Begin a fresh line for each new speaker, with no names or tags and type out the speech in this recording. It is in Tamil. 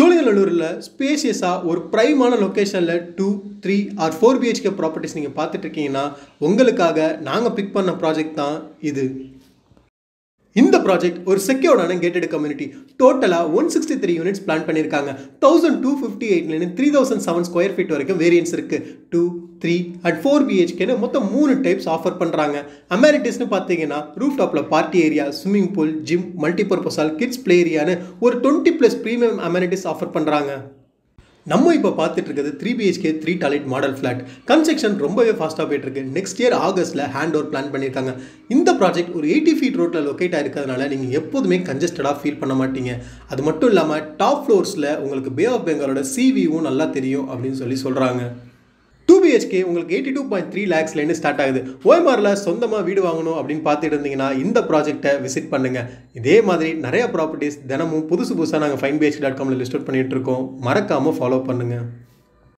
சோழிங்கநல்லூரில் ஸ்பேஷியஸாக ஒரு ப்ரைமான லொக்கேஷனில் 2, 3 ஆர் 4 பிஹெச்கே ப்ராப்பர்ட்டிஸ் நீங்கள் பார்த்துட்டு இருக்கீங்கன்னா உங்களுக்காக நாங்கள் பிக் பண்ண ப்ராஜெக்ட் தான் இது. இந்த ப்ராஜெக்ட் ஒரு செக்யூர்டான கேட்டட் கம்யூனிட்டி. டோட்டலாக 163 யூனிட்ஸ் பிளான் பண்ணியிருக்காங்க. 1258 3007 ஸ்கொயர் ஃபீட் வரைக்கும் வேரியன்ஸ் இருக்குது. 2, 3 அண்ட் 4 பிஹெச்கேன்னு மொத்தம் 3 டைப்ஸ் ஆஃபர் பண்ணுறாங்க. அமெனிட்டிஸ்னு பார்த்தீங்கன்னா ரூஃப் டாப்பில் party area, swimming pool, gym, multipurpose hall, kids play ஏரியான்னு ஒரு 20+ ப்ரீமியம் அமெனிட்டிஸ் ஆஃபர் பண்ணுறாங்க. நம்ம இப்போ பார்த்துட்டு இருக்கிறது 3 BHK 3 toilet model flat. Construction ரொம்பவே ஃபாஸ்ட்டாக போயிட்டு இருக்கு. நெக்ஸ்ட் இயர் ஆகஸ்ட்டில் ஹேண்ட் ஓவர் பிளான் பண்ணியிருக்காங்க. இந்த ப்ராஜெக்ட் ஒரு 80 ஃபீட் ரோட்டில் லொக்கேட் ஆகிருக்கிறதுனால நீங்கள் எப்போதுமே கன்ஜஸ்டடாக ஃபீல் பண்ண மாட்டீங்க. அது மட்டும் இல்லாமல் டாப் ஃப்ளோர்ஸில் உங்களுக்கு பே ஆஃப் பெங்காலோட சிவியும் நல்லா தெரியும் அப்படின்னு சொல்கிறாங்க. 2 பிஹெச்கே உங்களுக்கு 82.3 lakhsலேருந்து ஸ்டார்ட் ஆகுது. ஓஎம்ஆரில் சொந்தமாக வீடு வாங்கணும் அப்படின்னு பார்த்துட்டு இருந்தீங்கன்னா இந்த ப்ராஜெக்டை விசிட் பண்ணுங்கள். இதே மாதிரி நிறைய ப்ராப்பர்ட்டிஸ் தினமும் புதுசாக நாங்கள் finebhk.comல லிஸ்ட் அவுட் பண்ணிகிட்டு இருக்கோம். மறக்காமல் ஃபாலோ பண்ணுங்கள்.